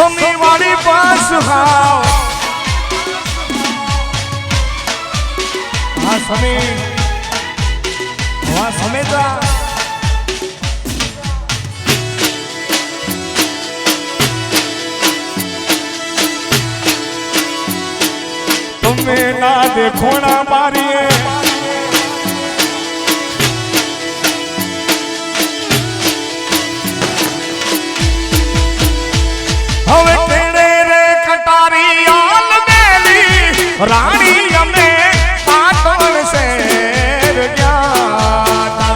सोनी वाली पास हाओ हाँ समेता तुम्हें ना देखो ना मारिए हवे तेरे रे कटारी आल बेली रानी हमें पाटन से ज्ञाता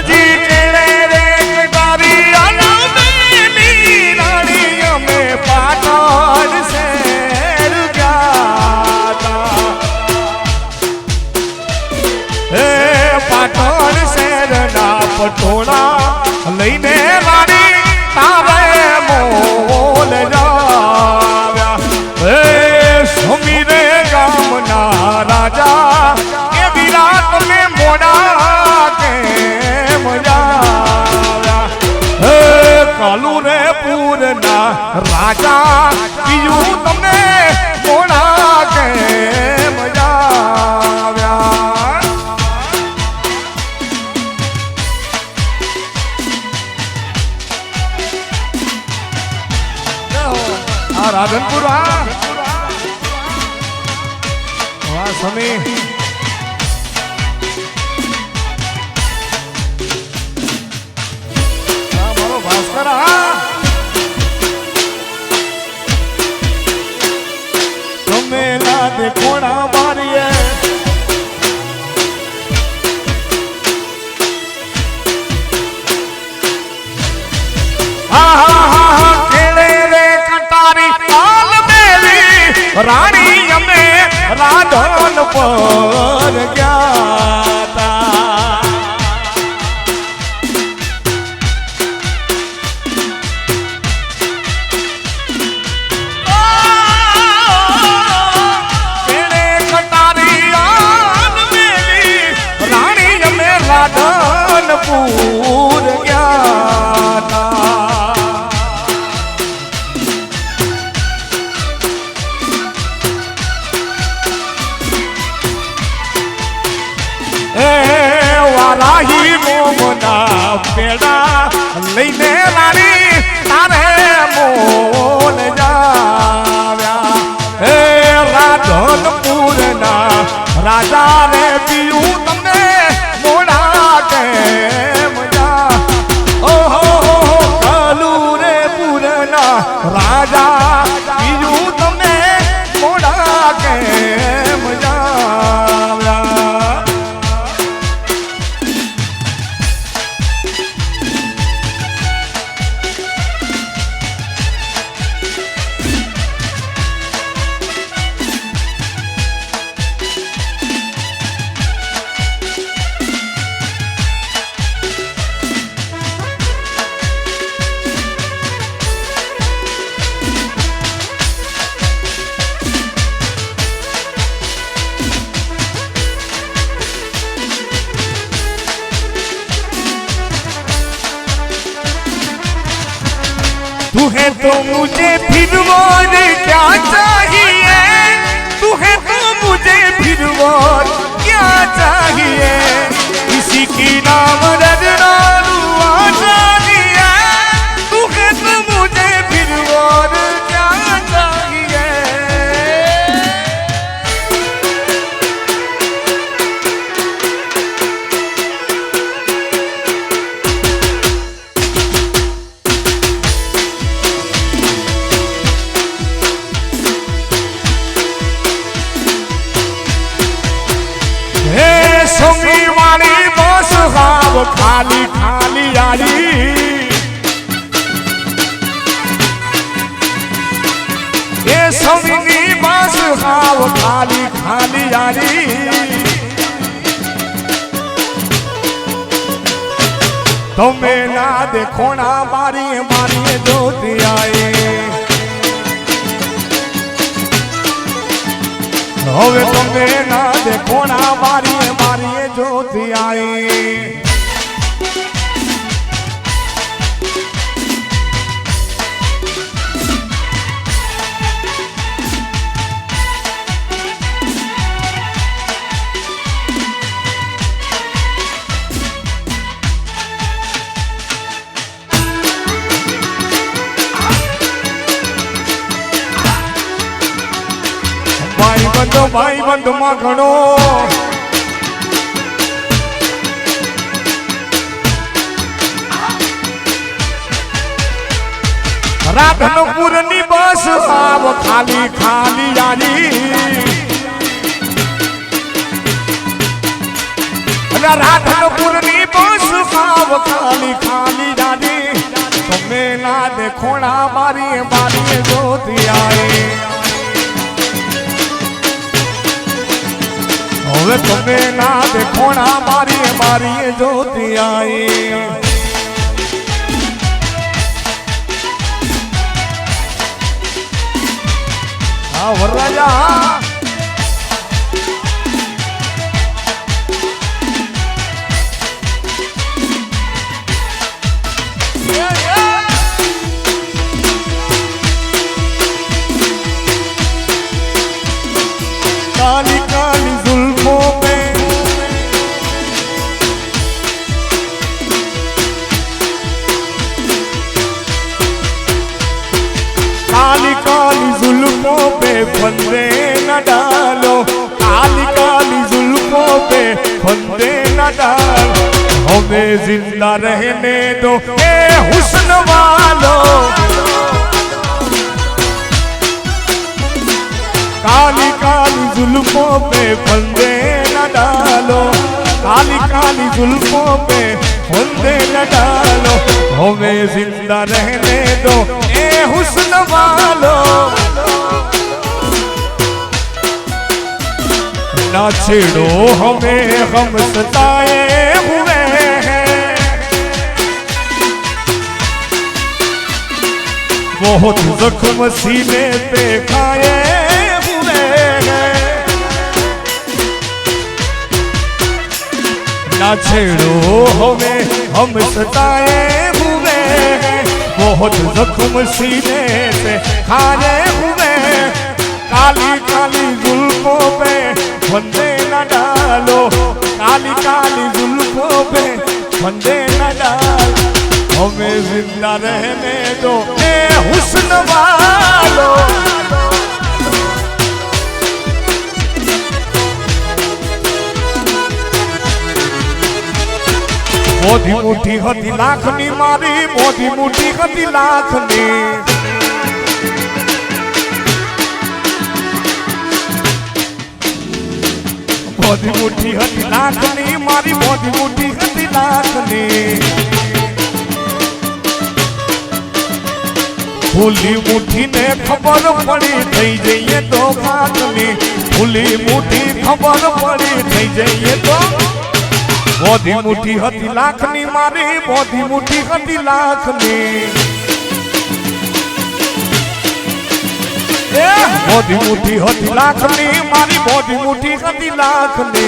जी तेरे रे कटारी आल बेली रानी हमें पाटन से पाटण शहरना पटोला लईने रानी तारे मोल जाव्या समीरे गामना राजा के विराट में मोड़ा के मजाव्या कालू रे पूरना राजा पीयू तमने मोड़ा के मजाव्या राधनपुर वाह समी मारो भास्कर तुम्हें ना देखो ना मारिए रानी हमें राधन पर ज्ञाता तेरे कटारी आन मेली रानी हमें राधन पूर ज्ञाता वाराही मोमना पेड़ा लईने रानी तारे मोल जाव्या राधनपुरना राजा रे पीयू तमने मोड़ा के मजा ओहो कालू रे पूरना राजा पीयू तमने मोड़ा के मजा तू है तो मुझे फिर और क्या चाहिए तू है तो मुझे फिर और क्या चाहिए इसी की नाम रजना रुआ चाहिए तू है तो मुझे फिर और क्या चाहिए सोमी वाली बस हाव खाली खाली आई ये सोमी बस हाव खाली खाली आई तुम्हें ना देखो ना मारी मारी ज्योति आए હવે તમે ના દેખો खोना मारिए मारिए ज्योति आई। भाई बंधु मां घणो राधनपुर नी बस आव खाली खाली यारी राधनपुर नी बस आव खाली खाली यारी तुम्हें ना देखोना मारी मारी ज्योति आए। હવે તમે ના દેખોણા મારી મારી જ્યોતિ आई। हाँ वरराजा काली काली जुल्फों पे काली काली जुल्फों पे फंदे न डालो काली काली जुल्फों पे फंदे न डालो हमें जिंदा रहने दो ए हुस्न वालो। काली काली जुल्फों पे फंदे न डालो काली काली जुल्फों पे फंदे न डालो हमें जिंदा रहने दो ए हुस्न वालो। ना छेड़ो हमें हम सताए हुए हैं बहुत जख्म सीने पे खाए ना छेड़ो हमें हम सताए हुए हैं बहुत जख्म सीने से खाए हुए काली काली जुल्फों पे फंदे न डालो काली काली जुल्फों पे फंदे न डालो हमें जिंदा रहने दो ए हुस्न वालो। मोदी मुठी हती लाखनी मारी मोदी मुठी हती लाखनी मोदी मुठी हती लाखनी मारी मोदी मुठी हती लाखनी फूली मुठी ने खबर पड़ी थई जइए तो खातनी फूली मुठी खबर पड़ी थई जइए तो मोदी मुठी हती लाखनी मारी मोदी मुठी हती लाखनी मोदी मुठी हती लाखनी मारी मोदी मुठी हती लाखनी।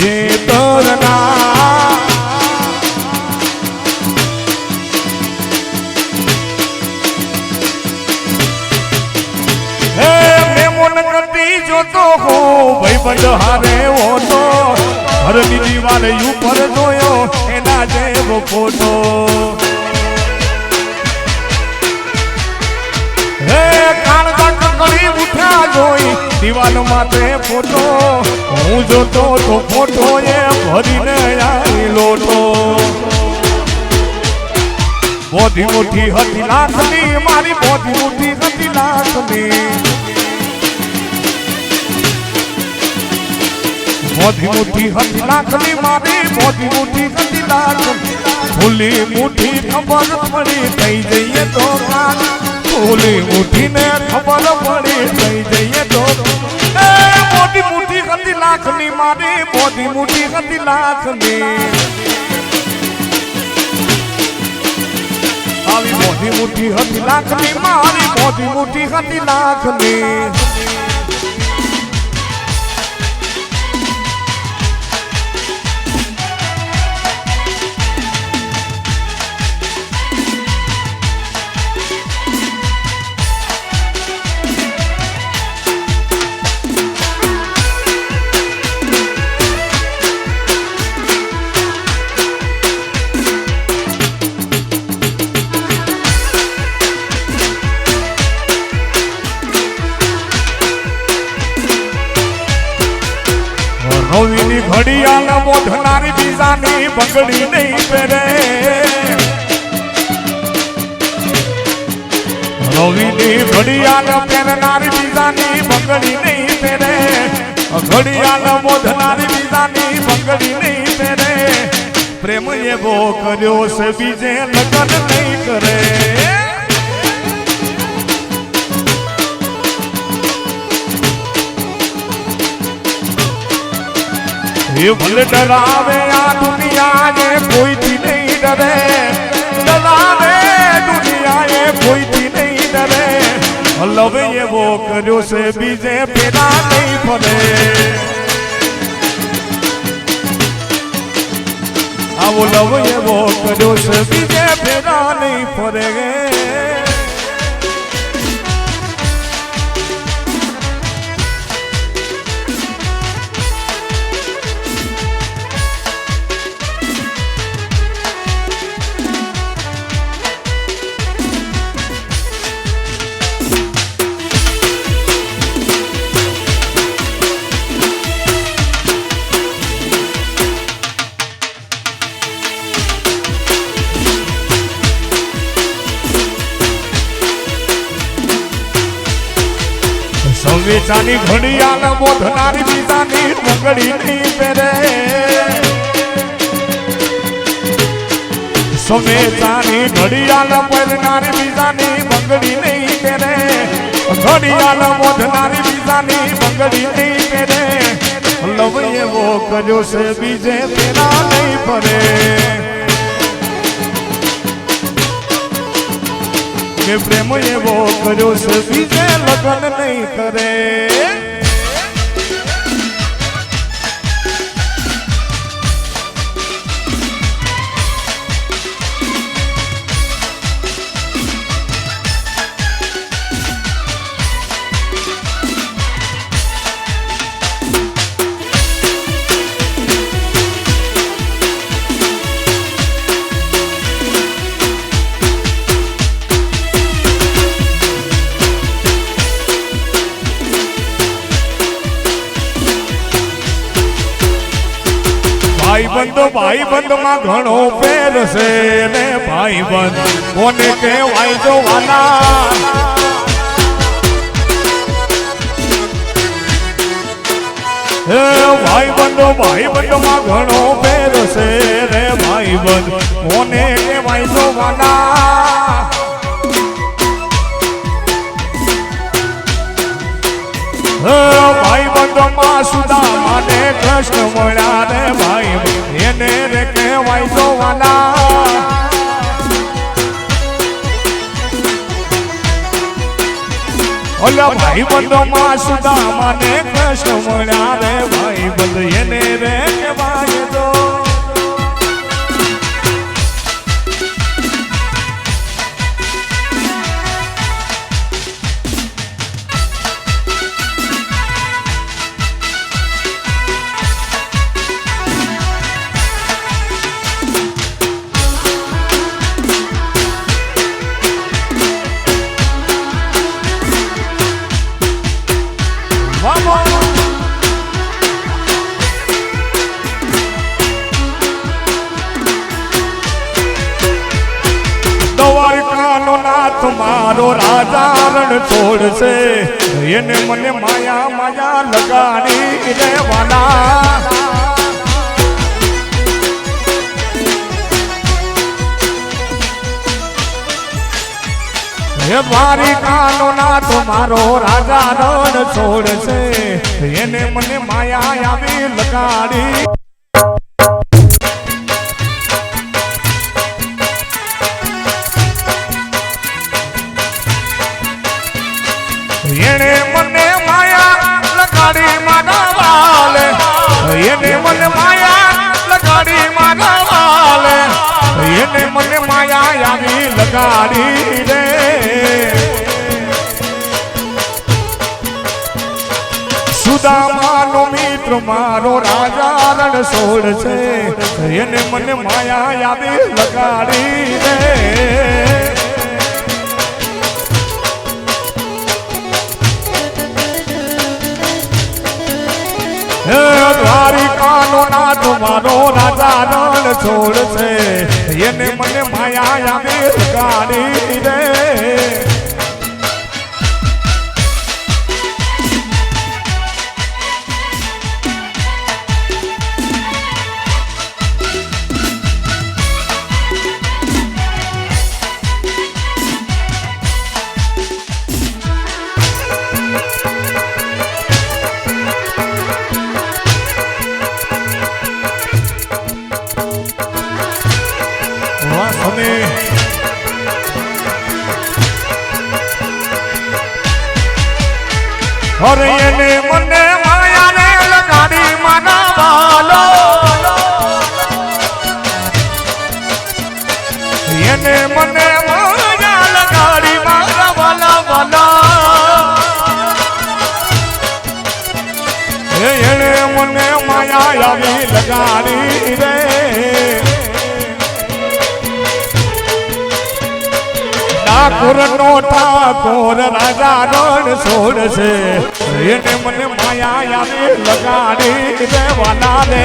ये तोरना मैं करती जो तो हो भाई बंधारे वो तो हर दीवार ऊपर जोयो एना जेवो फोटो हे काणका ककड़ी उठा जोई दीवाल माथे फोटो हूँ जो तो फोटो ये भरी ने आई लोटो मोदी मुठी हती लाखनी मारी मोदी मुठी हती लाखनी મોધી મુઠ્ઠી હતી લાખની મારી મોધી મુઠ્ઠી હતી લાખની ફૂલી મુઠ્ઠી ખબર પડી થઈ જઈએ તો કાન ફૂલી મુઠ્ઠીને ખબર પડી થઈ જઈએ તો મોટી મુઠ્ઠી હતી લાખની મારી મોધી મુઠ્ઠી હતી લાખની આવી મોધી મુઠ્ઠી હતી લાખની મારી મોધી મુઠ્ઠી હતી લાખની નવીની ઘડિયાળ મોઢનારી બીજાની બંગડી નહીં પહેરે નવીની ઘડિયાળ પહેરનારી બીજાની બંગડી નહીં પહેરે ઘડિયાળ મોઢનારી બીજાની બંગડી નહીં પહેરે પ્રેમ એવો કર્યો છે બીજે લગ્ન નહીં કરે ये भले डरावे आ दुनिया ये कोई थी नहीं डरे डरावे दुनिया ये कोई थी नहीं डरे लवे ये वो करो से बीजे पेड़ा नहीं पड़े वो लवे ये वो करो से बीजे पेड़ा नहीं पड़ेगे સંવેચાની ઘડિયાળ મોઢનારી બીજાની બંગડી નહીં પહેરે સંવેચાની ઘડિયાળ પહેરનારી બીજાની બંગડી નહીં પહેરે ઘડિયાળ મોઢનારી બીજાની બંગડી નહીં પહેરે લવ એવો કર્યો છે બીજે પેલા નહીં પડે કે પ્રેમ એવો કર્યો છે બીજે લગ્ન નહીં કરે ભાઈ બંધ માં ઘણો ફેર છે ને ભાઈ બંધ કોને કહેવાય જોવાના ભાઈ બંધ માં ઘણો ફેર છે રે ભાઈ બંધ કોને કહેવાય જોવાના ભાઈ બંધ માં સુદામા ને કૃષ્ણ મળ્યા રે ભાઈ એને રે કહેવાય જોવાના ઓલા ભાઈ બંધ માં સુદામા ને કૃષ્ણ મળ્યા રે ભાઈ બંધ એને રે કહેવાય જો તમારો રાજા રણ છોડશે એને મને માયા માયા લગાડી દેવાના દ્વારિકાનો ના તમારો રાજા રણ છોડશે એને મને માયા આવી લગાડી એને મને માયા લગાડી મારા વાલે એને મને માયા લગાડી મારા વાલે એને મને માયા આવી લગાડી રે સુદામાનો મિત્ર મારો રાજા રણ છોડશે એને મને માયા આવી લગાડી રે દ્વારિકાનો નાથ મારો રાજા રણ છોડશે એને મને માયા આવી લગાડી રે અરે એને મને માયા ને લગાડી માના વાલો એને મને માયા લગાડી મારા વાલા વાલા એને મને માયા આવી લગાડી રે ઠાકોરનો ઠાકોર રાજા રણ છોડશે એને મને માયા આવી લગાડી દેવાના રે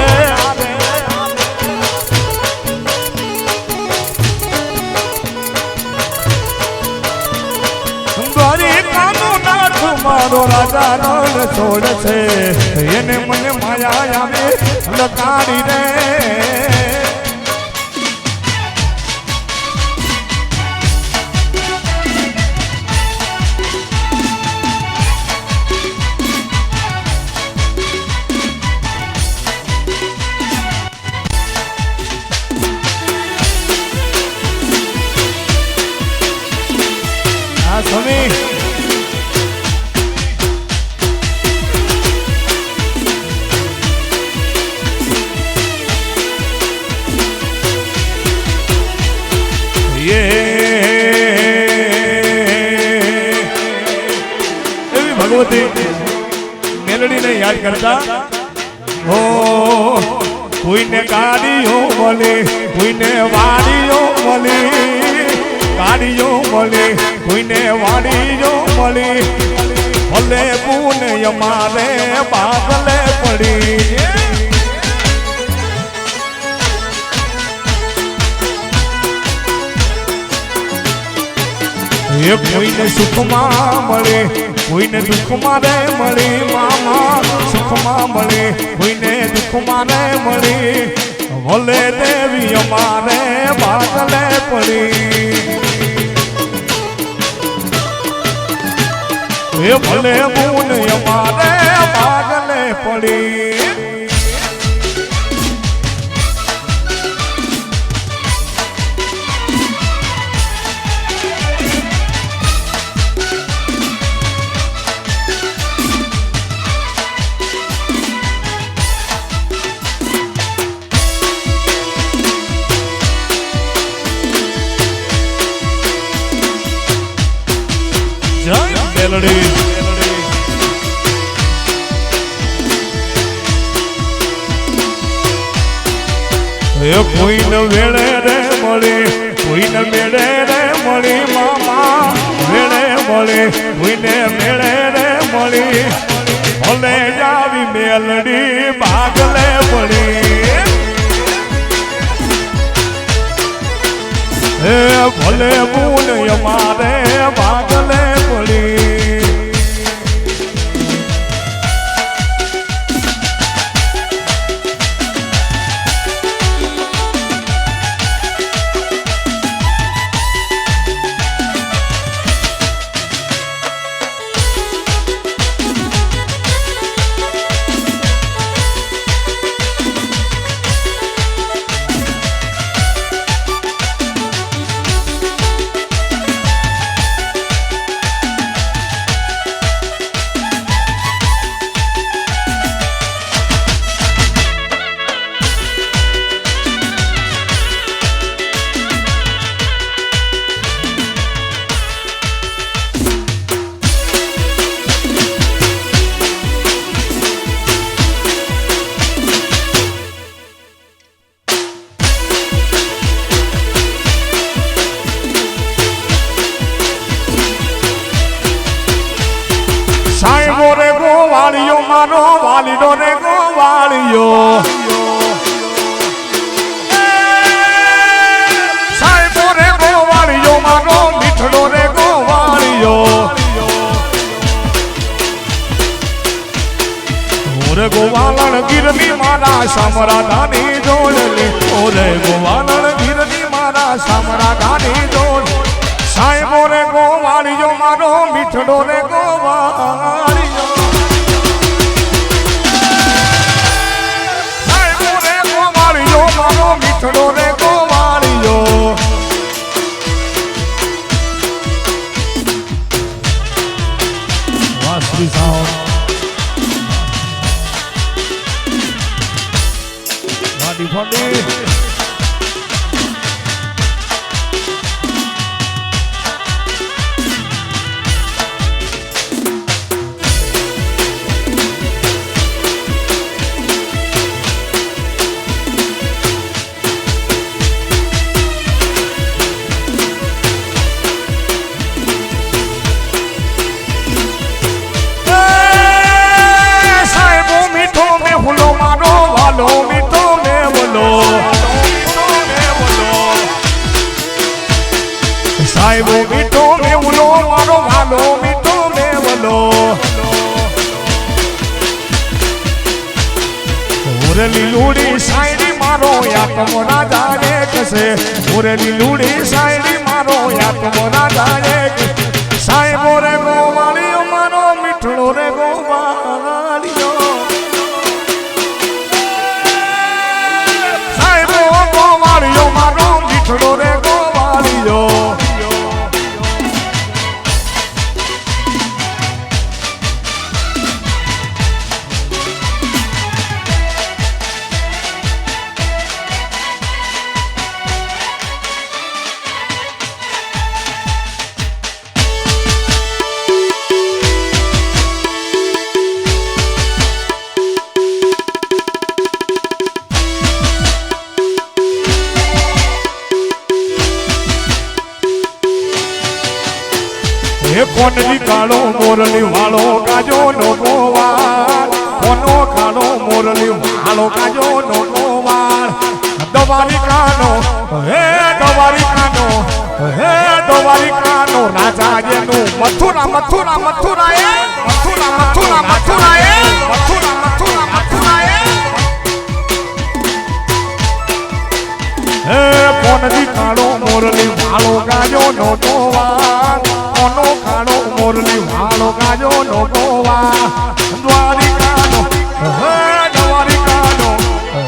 દ્વારિકાનો નાથ મારો રાજા રણ છોડશે એને મને માયા આવી લગાડી રે સ્વામી એવી ભગવતી મેલડીને યાદ કરતા હો કોઈને ગાડીઓ મળે કોઈને વાડીઓ મળે ગાડીઓ મળે કોઈને વાડીઓ મળે ભલે પૂન અમારે બાદલે પડી એ કોઈને સુખમાં મળે કોઈને દુઃખમાં રે મળે મામા સુખમાં મળે કોઈને દુઃખમાં રે મળે ભલે દેવી અમારે બાદલે પડી એ ભલે મૂન અમારે બાદલે પડી જય મેલડી કોઈને વેળે રે મળી કોઈને મેળે રે મળી મામા વેળે મળે કોઈને મેળે રે મળી ભલે જાવી મેલડી ભાગલે પડી ભલે મૂન અમારે સમરાધાની જોડલી ઓરે ગોવાલણ ગીરની મારા સમરાધાની જોડ સાહેબો રે ગોવાળિયો મારો મીઠડો રે ગોવાળિયો સાહેબો રે ગોવાળિયો મારો મીઠડો રે ગોવાળિયો વાસરી સાઉન્ડ વાડી ફોડી સાહેબો મીઠો મેવલો મારો વાલો મીઠો મેવલો ઉરેલી લૂડી સાયડી મારો યાતમ રાજા રે કસે ઉરેલી લૂડી સાયડી મારો યાતમ રાજા રે સાહેબો રે ગોવાળિયો મારો મીઠડો રે ગોવાળિયો સાહેબો ગોવાળિયો મારો મીઠડો રે ગોવાળિયો કોનની કાળો મોરલી વાળો ગાજો નો ગોવાળ કોનો કાળો મોરલી વાળો ગાજો નો ગોવાળ દવારી કાનો હે દવારી કાનો હે દવારી કાનો રાજા જેનું મથુરા મથુરા મથુરા એ મથુરા મથુરા મથુરા એ મથુરા મથુરા મથુરા એ હે કોનની કાળો મોરલી વાળો ગાજો નો ગોવાળ કોનો કાળો મોરલી વાળો ગાજો નો ગોવા દ્વારિકાનો હે દ્વારિકાનો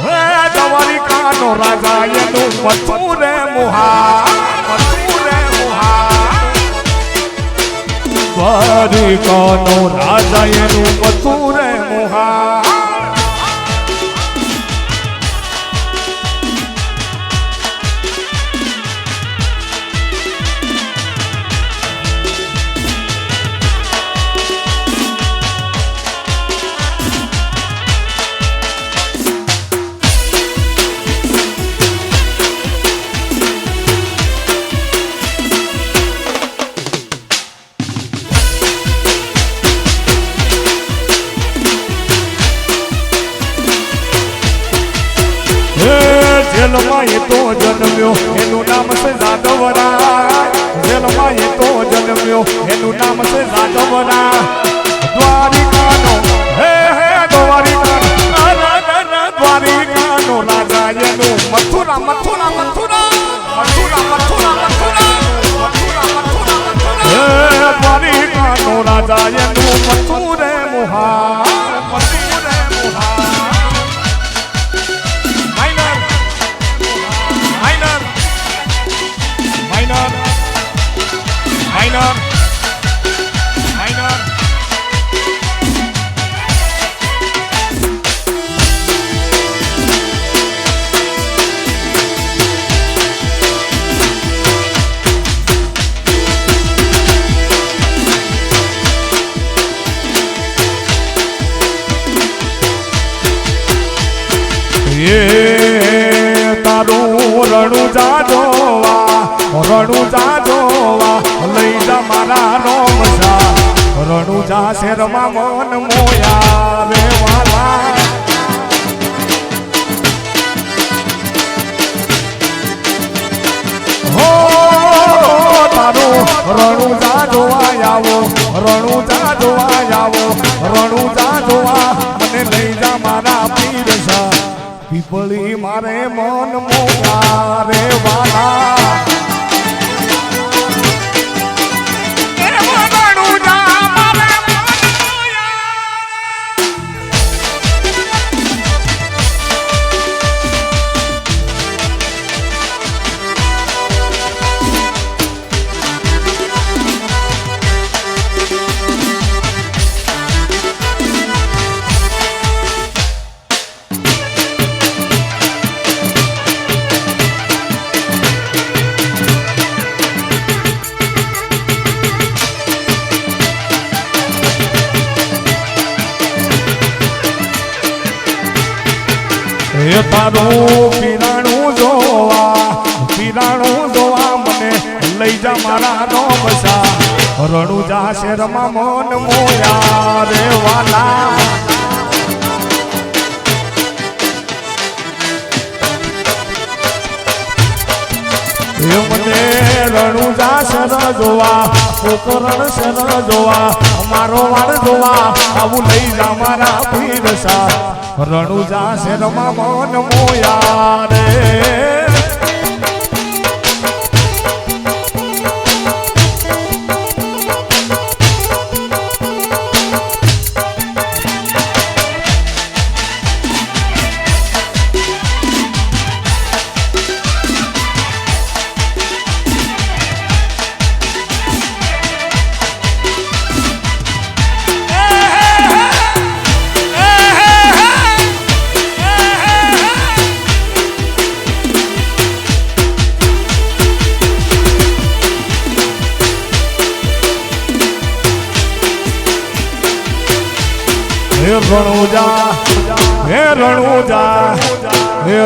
હે દ્વારિકાનો રાજા એનું મથુરે મુહા મથુરે મુહા દ્વારિકાનો રાજા એનું મથુરે મુહા જેલમાં એ તો જન્મ્યો એનું નામ છે જાદવરા જેલમાં એ તો જન્મ્યો એનું નામ છે જાદવરા દ્વારિકાનો હે હે દ્વારિકાનો દ્વારિકાનો રાજા એનું મથુરા મથુરા મથુરા મથુરા મથુરા મથુરા મથુરા મથુરા હે દ્વારિકાનો રાજા એનું મથુરે મુહા મથુરે મુહા Minor. તારું રણું જાજોવા લઈ જા મારા રોમસા રણું જા શેરમાં મન મોયા રે વાલા હો તારું રણું જાજોવા આવો રણું જાજોવા આવો રણું જાજોવા મને લઈ જા મારા પીરસા પીપળી મારે મન મોગા રે વાલા તારું પીરાણું જોવા મને લઈ જા મારા નોમસા રણુજા શેરમાં મન મોયા રે વાલા મને રણુજા શેર જોવા કોકરણ શેર જોવા મારો વાળ જોવા આવું લઈ જા મારા પીરસા રણુજા શેરમાં મન મોયા રે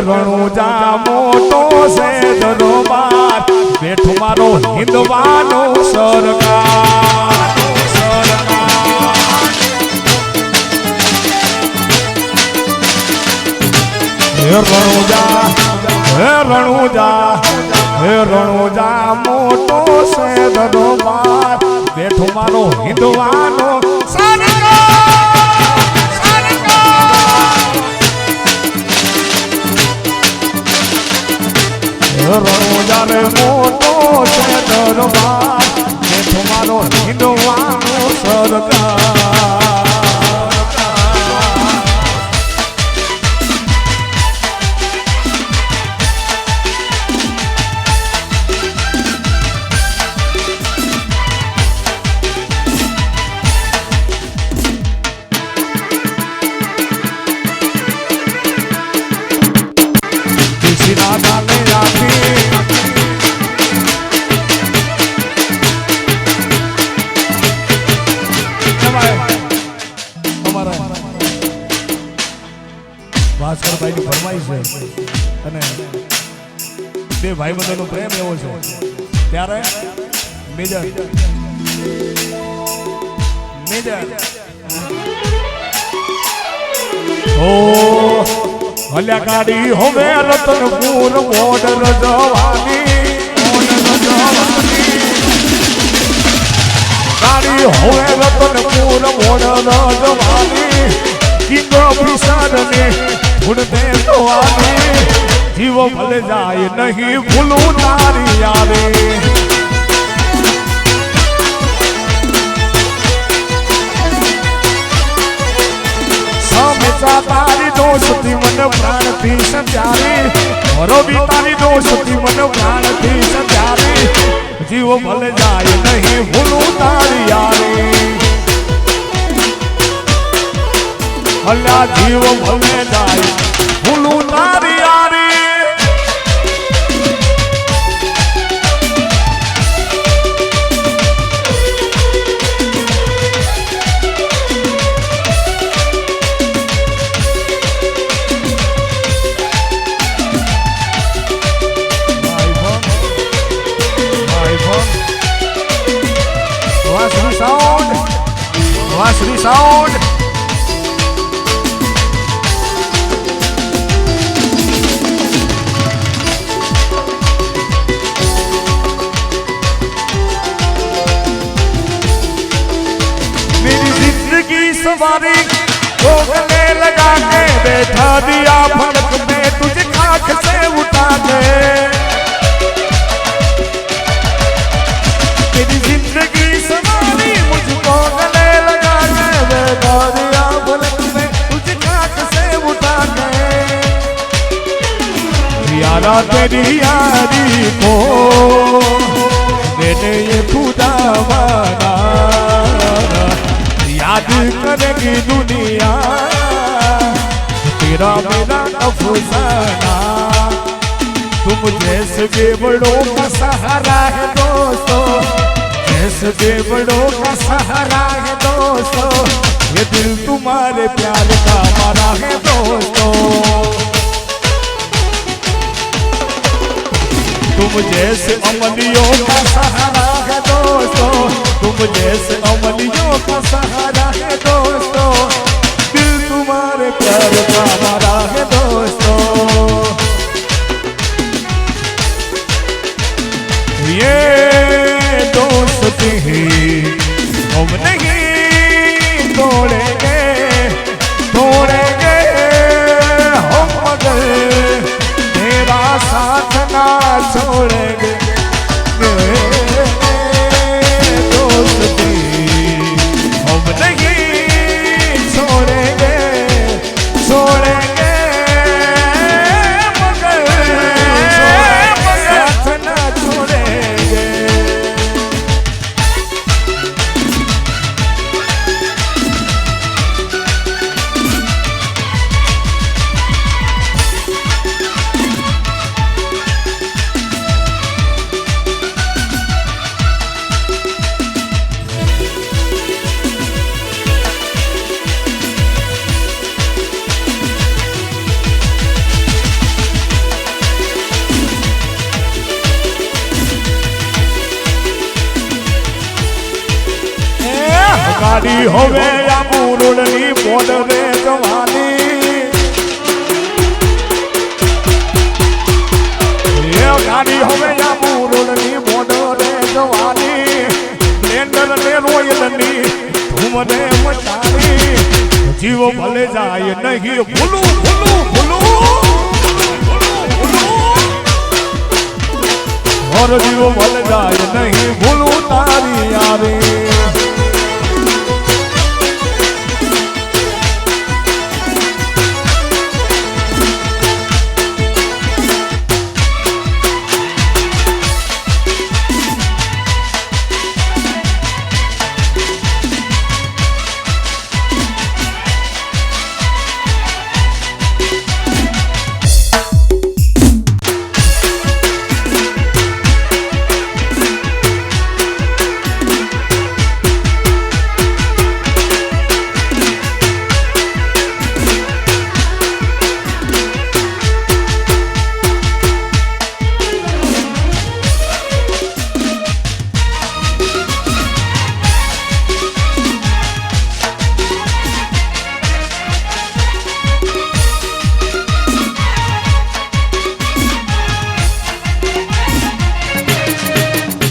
રણુજા મોટો છે દરબાર બેઠો મારો હિંદવાનો સરકાર રણુજા મોટો છે દરબાર બેઠો મારો હિંદવાનો રણુજા રે મોટો છે દરબાર બેઠો મારો હિંદવાનો સરકાર ભાસ્કરભાઈ ની ફરમાઈશ છે અને બે ભાઈબંધોનો પ્રેમ એવો છે ત્યારે મેજર ઓ હલ્યા ગાડી હવે રતનપુર બોર્ડર જવાની ગાડી હવે રતનપુર બોર્ડર જવાની કિંગ પ્રસાદ ને ઉડતે જોવાની જીવ ભલે જાય નહીં ભૂલું તારી યારે સમેચા તારી દોસ્તી મને પ્રાણથી સંચારી મરોબી તારી દોસ્તી મને પ્રાણથી સંચારી જીવ ભલે જાય નહીં ભૂલું તારી યારે અલ્યા જીવ ભલે જાય ભૂલું તારી યારી વાસરી સાઉન્ડ सवारी को गले लगा के बैठा दिया फलक में आंख से उठा के तेरी जिंदगी संवारी मुझको गले लगा के बेदारिया पलक में तुझे आंख से उठा के यारा तेरी यारी को मैंने ये खुदा माना याद करेगी दुनिया तेरा मेरा अफसाना तुम जैसे बेवड़ों का सहारा है दोस्तों जैसे बेवड़ों का सहारा है दोस्तों ये दिल तुम्हारे प्यार का मारा है दोस्तों तुम जैसे अमलियों का सहारा है दोस्तों तुम जैसे अमलियों का सहारा है दोस्तों दिल तुम्हारे प्यार का मारा है दोस्तों ये दोस्ती हम नहीं तोड़ेंगे तोड़ेंगे हम मगर तेरा साथ ना छोड़ेंगे दोस्ती हम नहीं छोड़ेंगे छोड़ेंगे मगर साथ ना छोड़ेंगे गाड़ी होवे या मुरली बोल रे जवानी ये गाड़ी होवे या मुरली बोल रे जवानी ब्लेंडर ने रोयल नी तुम ने मचानी जीव भले जाए नहीं भूलू भूलू भूलू और जीव भले जाए नहीं भूलू तारी यारी